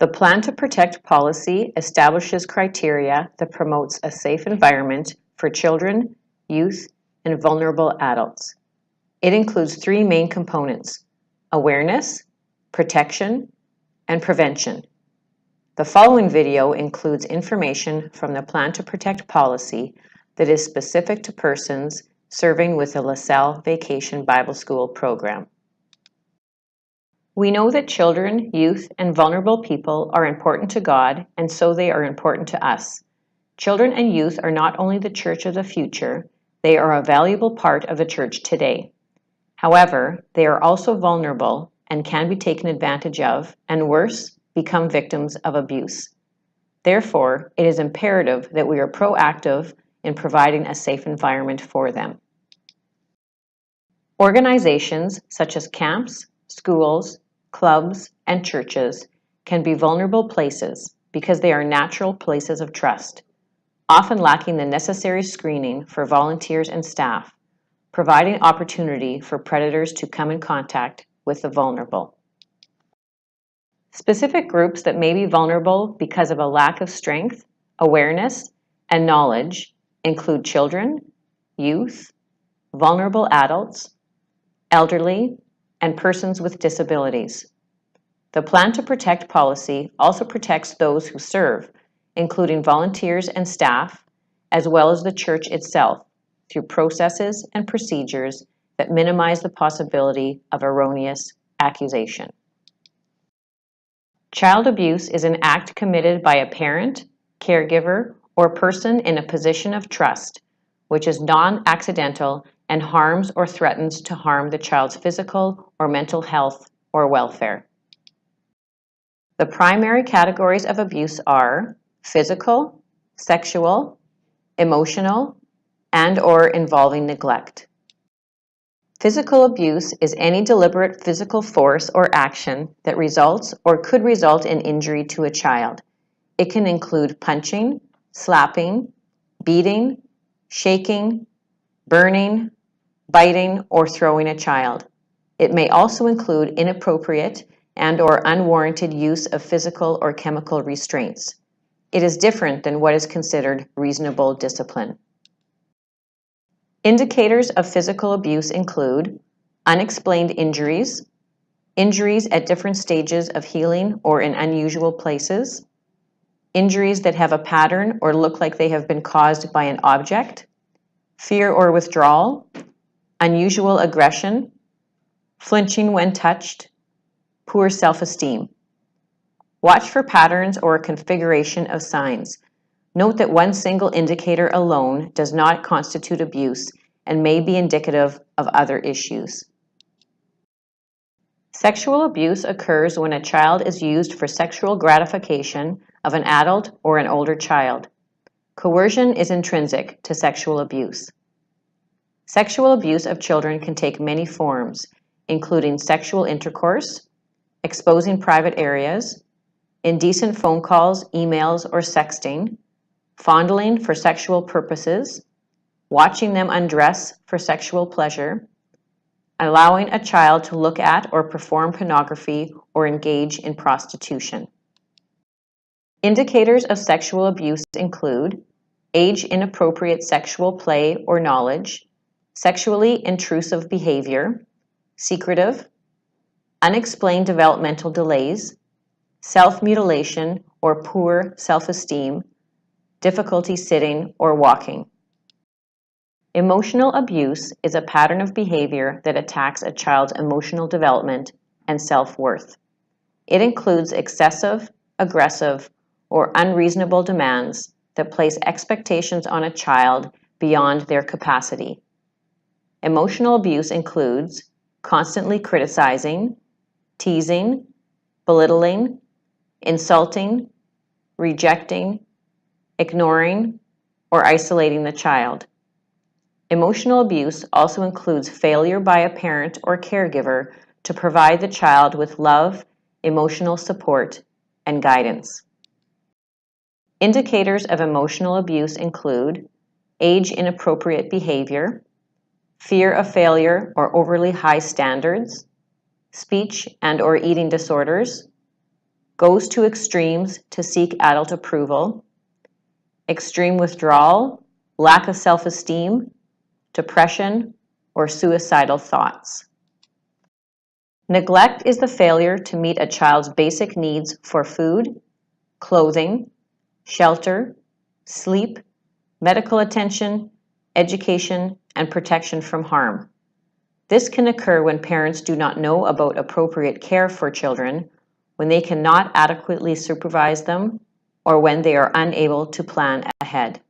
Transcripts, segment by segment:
The Plan to Protect policy establishes criteria that promotes a safe environment for children, youth, and vulnerable adults. It includes three main components: awareness, protection, and prevention. The following video includes information from the Plan to Protect policy that is specific to persons serving with the Salle Vacation Bible School program. We know that children, youth, and vulnerable people are important to God, and so they are important to us. Children and youth are not only the church of the future, they are a valuable part of the church today. However, they are also vulnerable and can be taken advantage of, and worse, become victims of abuse. Therefore, it is imperative that we are proactive in providing a safe environment for them. Organizations such as camps, schools, clubs, and churches can be vulnerable places because they are natural places of trust, often lacking the necessary screening for volunteers and staff, providing opportunity for predators to come in contact with the vulnerable. Specific groups that may be vulnerable because of a lack of strength, awareness, and knowledge include children, youth, vulnerable adults, elderly, and persons with disabilities. The Plan to Protect policy also protects those who serve, including volunteers and staff, as well as the church itself, through processes and procedures that minimize the possibility of erroneous accusation. Child abuse is an act committed by a parent, caregiver, or person in a position of trust, which is non-accidental and harms or threatens to harm the child's physical or mental health or welfare. The primary categories of abuse are physical, sexual, emotional, and/or involving neglect. Physical abuse is any deliberate physical force or action that results or could result in injury to a child. It can include punching, slapping, beating, shaking, burning, biting, or throwing a child. It may also include inappropriate and/or unwarranted use of physical or chemical restraints. It is different than what is considered reasonable discipline. Indicators of physical abuse include unexplained injuries, injuries at different stages of healing or in unusual places, injuries that have a pattern or look like they have been caused by an object, fear or withdrawal, unusual aggression, flinching when touched, poor self-esteem. Watch for patterns or a configuration of signs. Note that one single indicator alone does not constitute abuse and may be indicative of other issues. Sexual abuse occurs when a child is used for sexual gratification of an adult or an older child. Coercion is intrinsic to sexual abuse. Sexual abuse of children can take many forms, including sexual intercourse, exposing private areas, indecent phone calls, emails, or sexting, fondling for sexual purposes, watching them undress for sexual pleasure, allowing a child to look at or perform pornography or engage in prostitution. Indicators of sexual abuse include age-inappropriate sexual play or knowledge, sexually intrusive behavior, secretive, unexplained developmental delays, self-mutilation or poor self-esteem, difficulty sitting or walking. Emotional abuse is a pattern of behavior that attacks a child's emotional development and self-worth. It includes excessive, aggressive, or unreasonable demands that place expectations on a child beyond their capacity. Emotional abuse includes constantly criticizing, teasing, belittling, insulting, rejecting, ignoring, or isolating the child. Emotional abuse also includes failure by a parent or caregiver to provide the child with love, emotional support, and guidance. Indicators of emotional abuse include age-inappropriate behavior, fear of failure or overly high standards, speech and/or eating disorders, goes to extremes to seek adult approval, extreme withdrawal, lack of self-esteem, depression, or suicidal thoughts. Neglect is the failure to meet a child's basic needs for food, clothing, shelter, sleep, medical attention, education, and protection from harm. This can occur when parents do not know about appropriate care for children, when they cannot adequately supervise them, or when they are unable to plan ahead.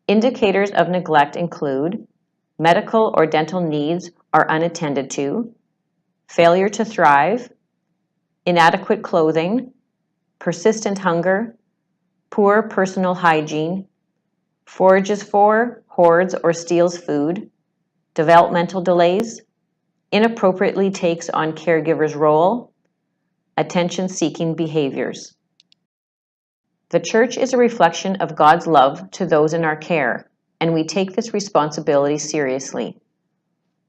Indicators of neglect include medical or dental needs are unattended to, failure to thrive, inadequate clothing, persistent hunger, poor personal hygiene, forages for, hoards, or steals food, developmental delays, inappropriately takes on caregiver's role, attention-seeking behaviors. The church is a reflection of God's love to those in our care, and we take this responsibility seriously.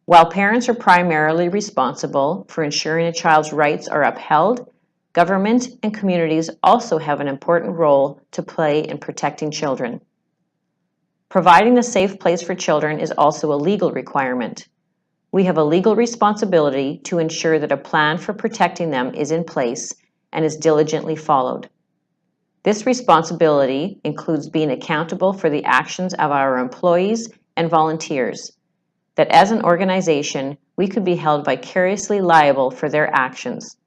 While parents are primarily responsible for ensuring a child's rights are upheld, government and communities also have an important role to play in protecting children. Providing a safe place for children is also a legal requirement. We have a legal responsibility to ensure that a plan for protecting them is in place and is diligently followed. This responsibility includes being accountable for the actions of our employees and volunteers, that as an organization, we could be held vicariously liable for their actions.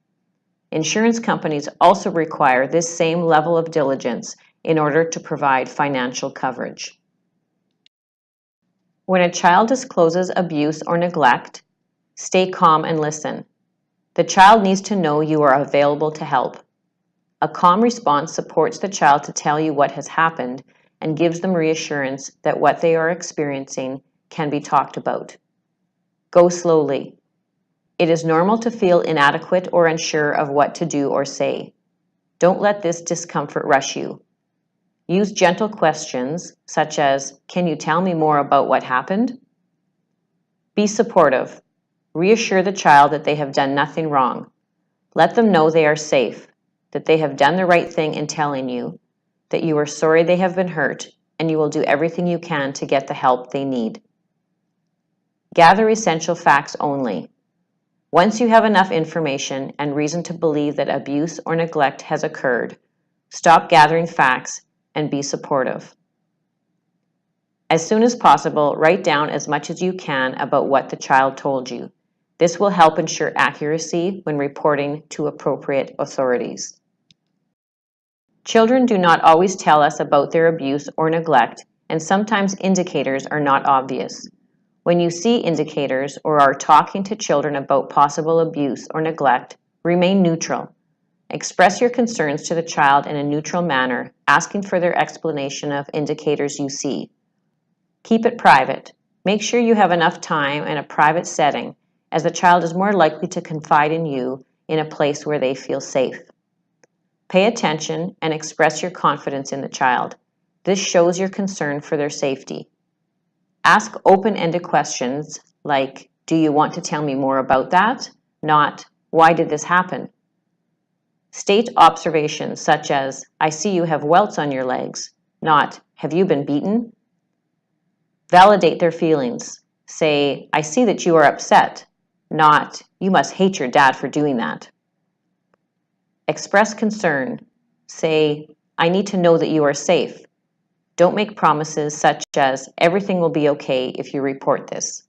Insurance companies also require this same level of diligence in order to provide financial coverage. When a child discloses abuse or neglect, stay calm and listen. The child needs to know you are available to help. A calm response supports the child to tell you what has happened and gives them reassurance that what they are experiencing can be talked about. Go slowly. It is normal to feel inadequate or unsure of what to do or say. Don't let this discomfort rush you. Use gentle questions such as, "Can you tell me more about what happened?" Be supportive. Reassure the child that they have done nothing wrong. Let them know they are safe, that they have done the right thing in telling you, that you are sorry they have been hurt, and you will do everything you can to get the help they need. Gather essential facts only. Once you have enough information and reason to believe that abuse or neglect has occurred, stop gathering facts and be supportive. As soon as possible, write down as much as you can about what the child told you. This will help ensure accuracy when reporting to appropriate authorities. Children do not always tell us about their abuse or neglect, and sometimes indicators are not obvious. When you see indicators or are talking to children about possible abuse or neglect, remain neutral. Express your concerns to the child in a neutral manner, asking for their explanation of indicators you see. Keep it private. Make sure you have enough time in a private setting, as the child is more likely to confide in you in a place where they feel safe. Pay attention and express your confidence in the child. This shows your concern for their safety. Ask open-ended questions like, "Do you want to tell me more about that?" Not, "Why did this happen?" State observations such as, "I see you have welts on your legs," not, "Have you been beaten?" Validate their feelings. Say, "I see that you are upset," not, "You must hate your dad for doing that." Express concern. Say, "I need to know that you are safe." Don't make promises such as, "Everything will be okay if you report this."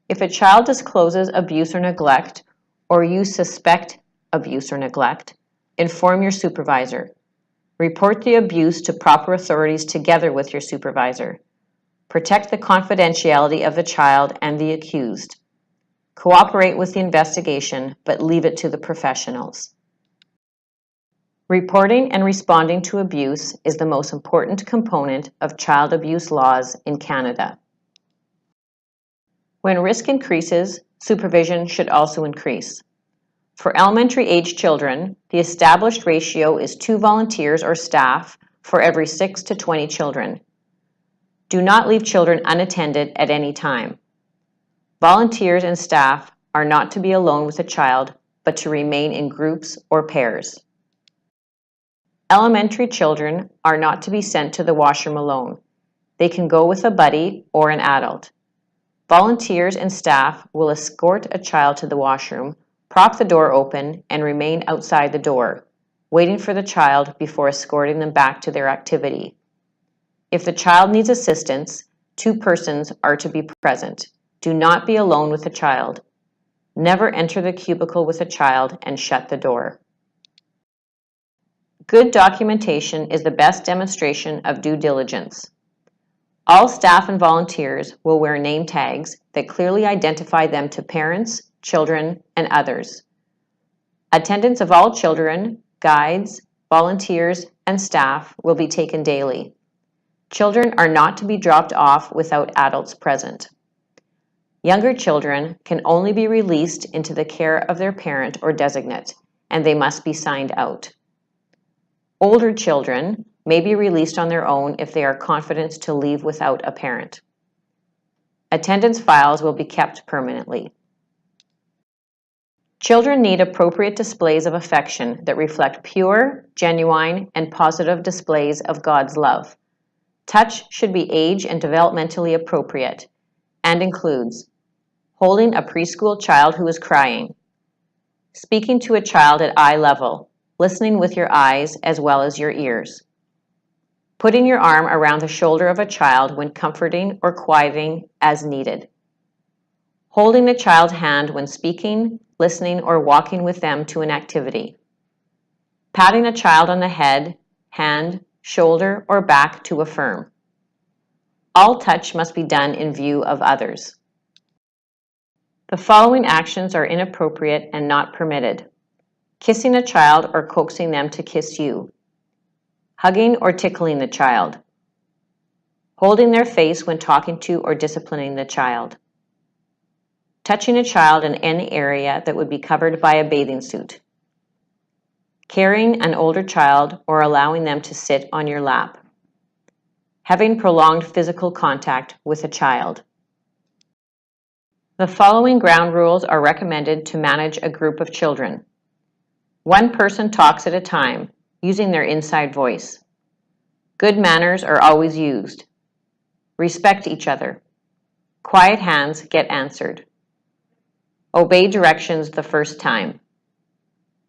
If a child discloses abuse or neglect, or you suspect abuse or neglect, inform your supervisor. Report the abuse to proper authorities together with your supervisor. Protect the confidentiality of the child and the accused. Cooperate with the investigation, but leave it to the professionals. Reporting and responding to abuse is the most important component of child abuse laws in Canada. When risk increases, supervision should also increase. For elementary-age children, the established ratio is 2 volunteers or staff for every 6 to 20 children. Do not leave children unattended at any time. Volunteers and staff are not to be alone with a child but to remain in groups or pairs. Elementary children are not to be sent to the washroom alone. They can go with a buddy or an adult. Volunteers and staff will escort a child to the washroom, prop the door open, and remain outside the door, waiting for the child before escorting them back to their activity. If the child needs assistance, 2 persons are to be present. Do not be alone with the child. Never enter the cubicle with a child and shut the door. Good documentation is the best demonstration of due diligence. All staff and volunteers will wear name tags that clearly identify them to parents, children, and others. Attendance of all children, guides, volunteers, and staff will be taken daily. Children are not to be dropped off without adults present. Younger children can only be released into the care of their parent or designate, and they must be signed out. Older children may be released on their own if they are confident to leave without a parent. Attendance files will be kept permanently. Children need appropriate displays of affection that reflect pure, genuine, and positive displays of God's love. Touch should be age and developmentally appropriate and includes holding a preschool child who is crying, speaking to a child at eye level, listening with your eyes as well as your ears, putting your arm around the shoulder of a child when comforting or quieting as needed, holding a child's hand when speaking, listening, or walking with them to an activity, patting a child on the head, hand, shoulder, or back to affirm. All touch must be done in view of others. The following actions are inappropriate and not permitted: kissing a child or coaxing them to kiss you, hugging or tickling the child, holding their face when talking to or disciplining the child, touching a child in any area that would be covered by a bathing suit, carrying an older child or allowing them to sit on your lap, having prolonged physical contact with a child. The following ground rules are recommended to manage a group of children. 1 person talks at a time, using their inside voice. Good manners are always used. Respect each other. Quiet hands get answered. Obey directions the first time.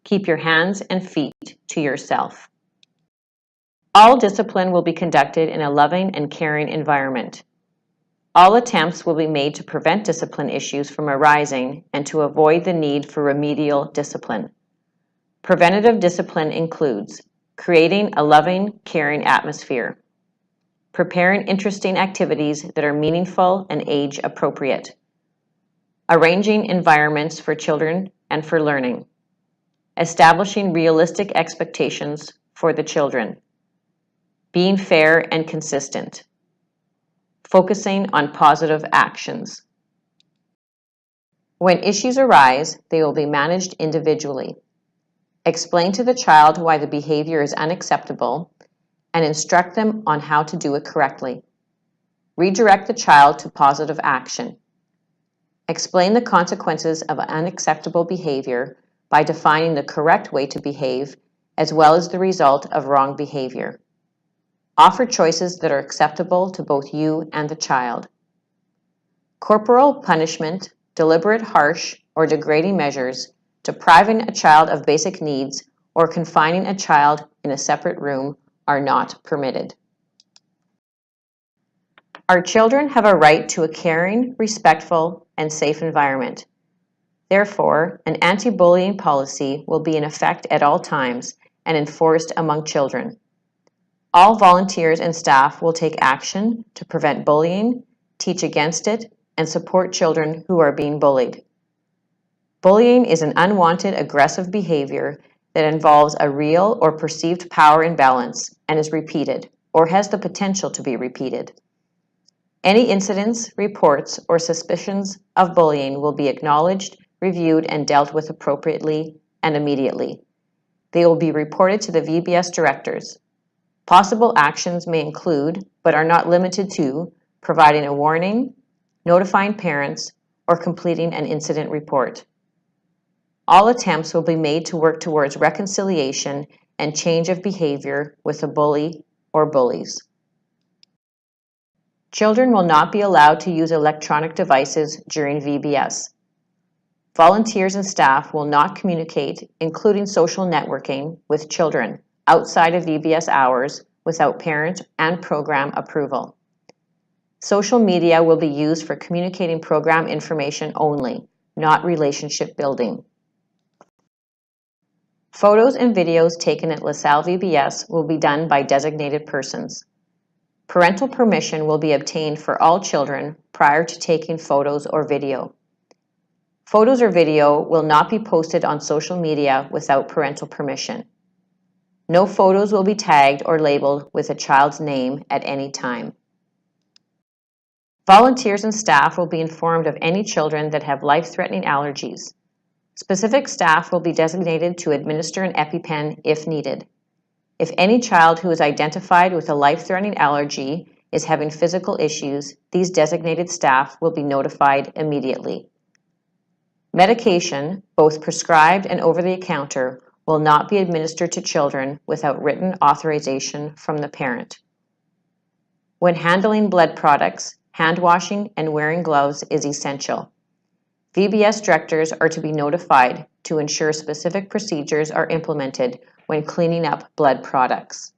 Keep your hands and feet to yourself. All discipline will be conducted in a loving and caring environment. All attempts will be made to prevent discipline issues from arising and to avoid the need for remedial discipline. Preventative discipline includes creating a loving, caring atmosphere, preparing interesting activities that are meaningful and age appropriate, arranging environments for children and for learning, establishing realistic expectations for the children, being fair and consistent, focusing on positive actions. When issues arise, they will be managed individually. Explain to the child why the behavior is unacceptable and instruct them on how to do it correctly. Redirect the child to positive action. Explain the consequences of unacceptable behavior by defining the correct way to behave as well as the result of wrong behavior. Offer choices that are acceptable to both you and the child. Corporal punishment, deliberate, harsh, or degrading measures, depriving a child of basic needs, or confining a child in a separate room are not permitted. Our children have a right to a caring, respectful, and safe environment. Therefore, an anti-bullying policy will be in effect at all times and enforced among children. All volunteers and staff will take action to prevent bullying, teach against it, and support children who are being bullied. Bullying is an unwanted aggressive behavior that involves a real or perceived power imbalance and is repeated or has the potential to be repeated. Any incidents, reports, or suspicions of bullying will be acknowledged, reviewed, and dealt with appropriately and immediately. They will be reported to the VBS directors. Possible actions may include, but are not limited to, providing a warning, notifying parents, or completing an incident report. All attempts will be made to work towards reconciliation and change of behavior with a bully or bullies. Children will not be allowed to use electronic devices during VBS. Volunteers and staff will not communicate, including social networking, with children outside of VBS hours without parent and program approval. Social media will be used for communicating program information only, not relationship building. Photos and videos taken at Salle VBS will be done by designated persons. Parental permission will be obtained for all children prior to taking photos or video. Photos or video will not be posted on social media without parental permission. No photos will be tagged or labeled with a child's name at any time. Volunteers and staff will be informed of any children that have life-threatening allergies. Specific staff will be designated to administer an EpiPen if needed. If any child who is identified with a life-threatening allergy is having physical issues, these designated staff will be notified immediately. Medication, both prescribed and over-the-counter, will not be administered to children without written authorization from the parent. When handling blood products, hand washing and wearing gloves is essential. VBS directors are to be notified to ensure specific procedures are implemented when cleaning up blood products.